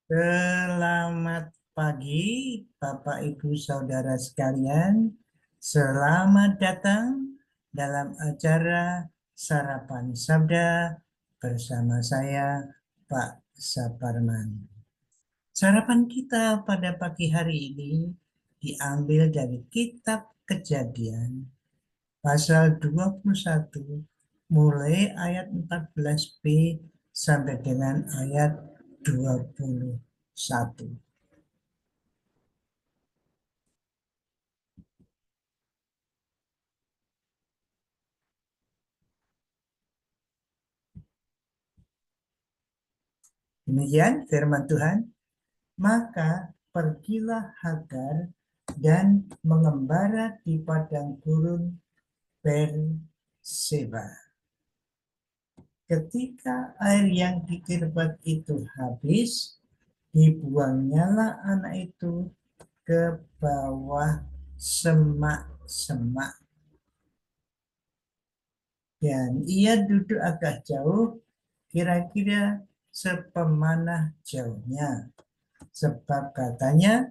Selamat pagi, Bapak, Ibu, Saudara sekalian. Selamat datang dalam acara Sarapan Sabda bersama saya, Pak Saparman. Sarapan kita pada pagi hari ini diambil dari Kitab Kejadian, pasal 21, mulai ayat 14b sampai dengan ayat 21. Demikian firman Tuhan. Maka pergilah Hagar dan mengembara di padang gurun Berseba. Ketika air yang dikirbat itu habis, dibuangnyalah anak itu ke bawah semak-semak. Dan ia duduk agak jauh, kira-kira sepemanah jauhnya. Sebab katanya,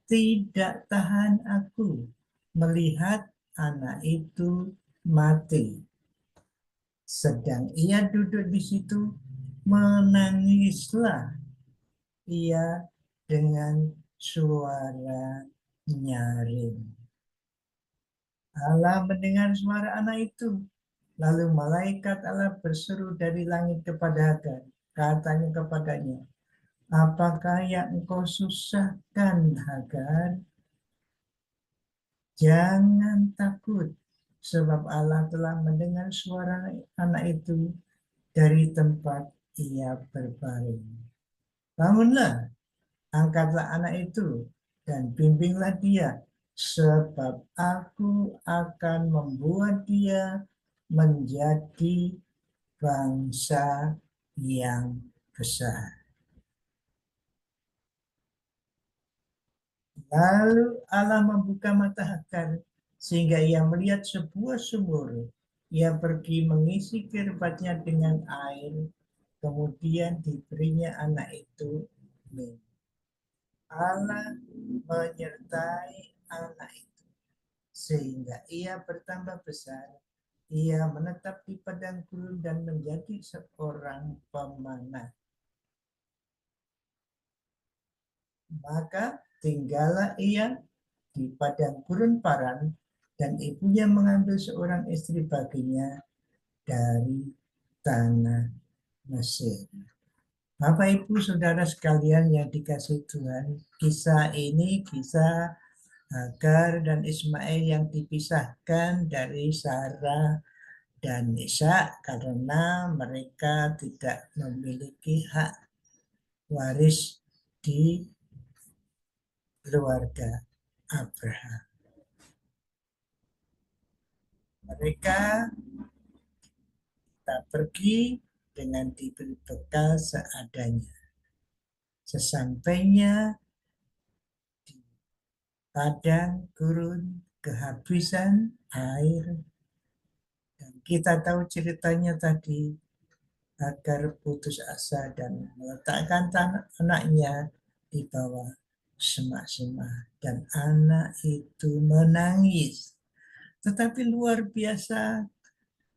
tidak tahan aku melihat anak itu mati. Sedang ia duduk di situ, menangislah ia dengan suara nyaring. Allah mendengar suara anak itu. Lalu malaikat Allah berseru dari langit kepada Hagar. Katanya kepadanya, apakah yang engkau susahkan, Hagar? Jangan takut, sebab Allah telah mendengar suara anak itu dari tempat ia berbaring. Bangunlah, angkatlah anak itu, dan bimbinglah dia, sebab aku akan membuat dia menjadi bangsa yang besar. Lalu Allah membuka mata Hagar, sehingga ia melihat sebuah sumur. Ia pergi mengisi kirbatnya dengan air, kemudian diberinya anak itu minum. Allah menyertai anak itu, sehingga ia bertambah besar. Ia menetap di padang gurun dan menjadi seorang pemanah. Maka tinggallah ia di padang gurun Paran, dan ibunya mengambil seorang istri baginya dari tanah Mesir. Bapak, Ibu, Saudara sekalian yang dikasih Tuhan, kisah ini kisah Hagar dan Ismail yang dipisahkan dari Sarah dan Ishak karena mereka tidak memiliki hak waris di keluarga Abraham. Mereka tak pergi dengan diberi bekal seadanya. Sesampainya di padang gurun kehabisan air, dan kita tahu ceritanya tadi, Hagar putus asa dan meletakkan anaknya di bawah semak-semak, dan anak itu menangis. Tetapi luar biasa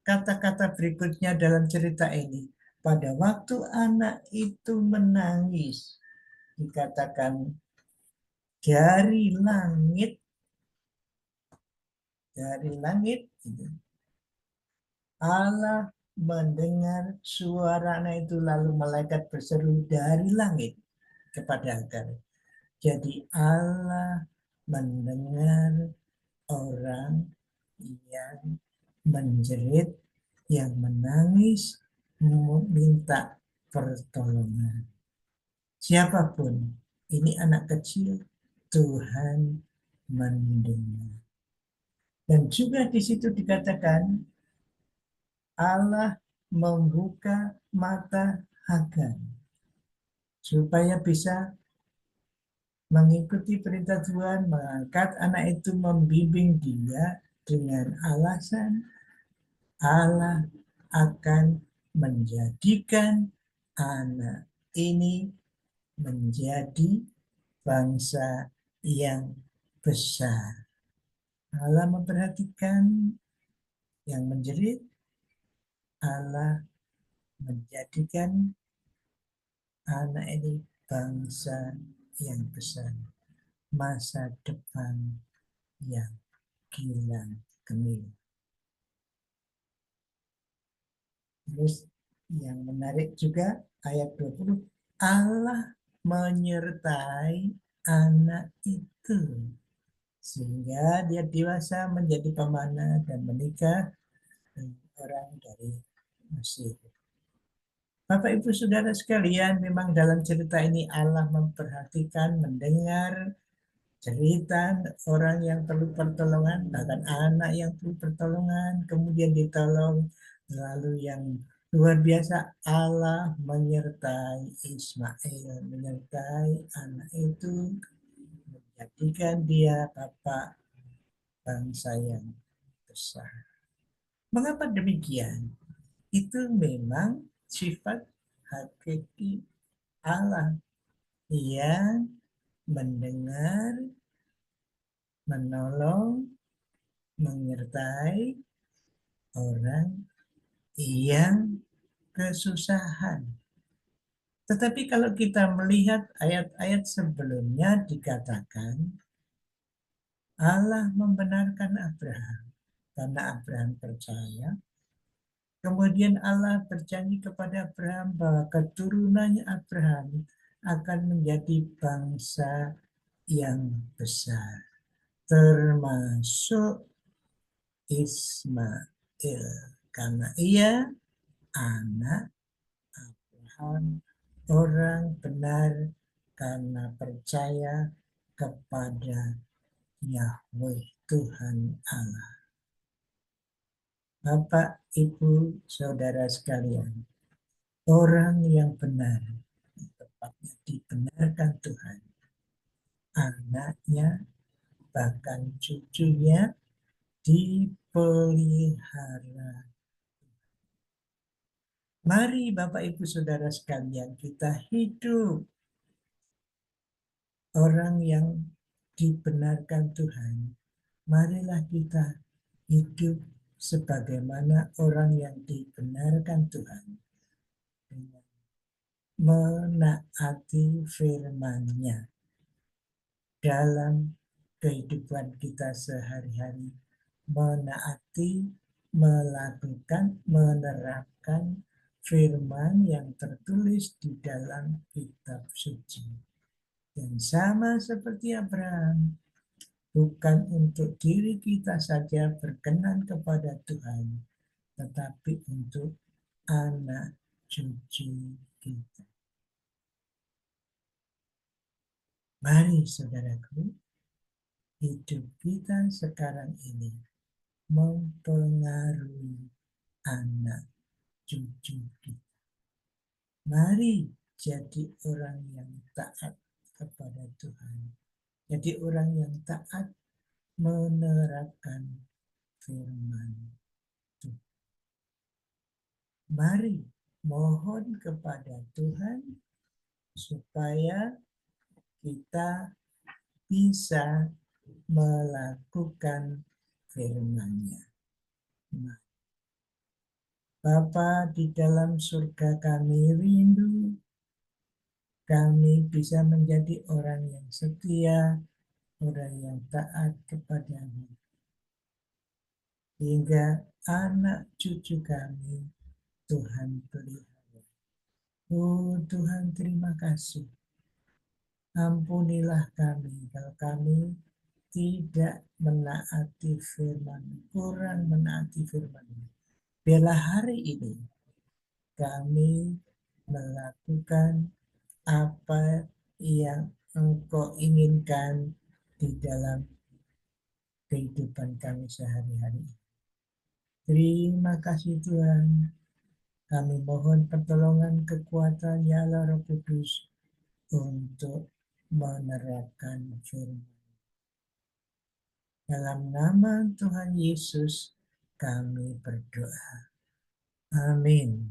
kata-kata berikutnya dalam cerita ini. Pada waktu anak itu menangis, dikatakan dari langit, Allah mendengar suara anak itu, lalu malaikat berseru dari langit kepada Hagar. Jadi Allah mendengar orang yang menjerit, yang menangis, meminta pertolongan. Siapapun, ini anak kecil, Tuhan mendengar. Dan juga di situ dikatakan Allah membuka mata Hagar supaya bisa mengikuti perintah Tuhan, mengangkat anak itu, membimbing dia dengan alasan Allah akan menjadikan anak ini menjadi bangsa yang besar. Allah memperhatikan yang menjerit, Allah menjadikan anak ini bangsa yang besar, masa depan yang gilang gemilang. Terus yang menarik juga ayat 20, Allah menyertai anak itu sehingga dia dewasa menjadi pemanah dan menikah dengan orang dari Mesir. Bapak Ibu Saudara sekalian, memang dalam cerita ini Allah memperhatikan, mendengar cerita orang yang perlu pertolongan, bahkan anak yang perlu pertolongan, kemudian ditolong. Lalu yang luar biasa, Allah menyertai Ismail, menyertai anak itu, menjadikan dia bapak bangsa yang besar. Mengapa demikian? Itu memang sifat hakiki Allah yang mendengar, menolong, menyertai orang yang kesusahan. Tetapi kalau kita melihat ayat-ayat sebelumnya dikatakan Allah membenarkan Abraham karena Abraham percaya. Kemudian Allah berjanji kepada Abraham bahwa keturunannya Abraham akan menjadi bangsa yang besar, termasuk Ismail, karena ia anak Abraham, orang benar karena percaya kepada Yahweh Tuhan Allah. Bapak, Ibu, Saudara sekalian, orang yang benar, tepatnya dibenarkan Tuhan, anaknya, bahkan cucunya dipelihara. Mari Bapak Ibu Saudara sekalian, kita hidup orang yang dibenarkan Tuhan. Marilah kita hidup sebagaimana orang yang dibenarkan Tuhan, dengan menaati firman-Nya dalam kehidupan kita sehari-hari, menaati, melakukan, menerapkan firman yang tertulis di dalam kitab suci. Dan sama seperti Abraham, bukan untuk diri kita saja berkenan kepada Tuhan, tetapi untuk anak cucu kita. Mari saudaraku, hidup kita sekarang ini mempengaruhi anak cucu kita. Mari jadi orang yang taat kepada Tuhan. Jadi orang yang taat menerapkan firman Tuhan. Mari mohon kepada Tuhan supaya kita bisa melakukan firman-Nya. Bapa di dalam surga, kami rindu kami bisa menjadi orang yang setia, orang yang taat kepada-Mu. Hingga anak cucu kami Tuhan pelihara. Oh Tuhan, terima kasih. Ampunilah kami kalau kami tidak menaati firman, kurang menaati firman. Biarlah hari ini kami melakukan apa yang Engkau inginkan di dalam kehidupan kami sehari-hari. Terima kasih Tuhan. Kami mohon pertolongan kekuatan ya Allah Roh Kudus untuk menerapkan firman. Dalam nama Tuhan Yesus kami berdoa. Amin.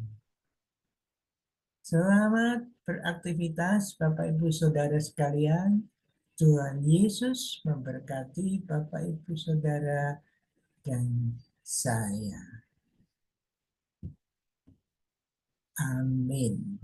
Selamat beraktivitas Bapak Ibu Saudara sekalian. Tuhan Yesus memberkati Bapak Ibu Saudara dan saya. Amin.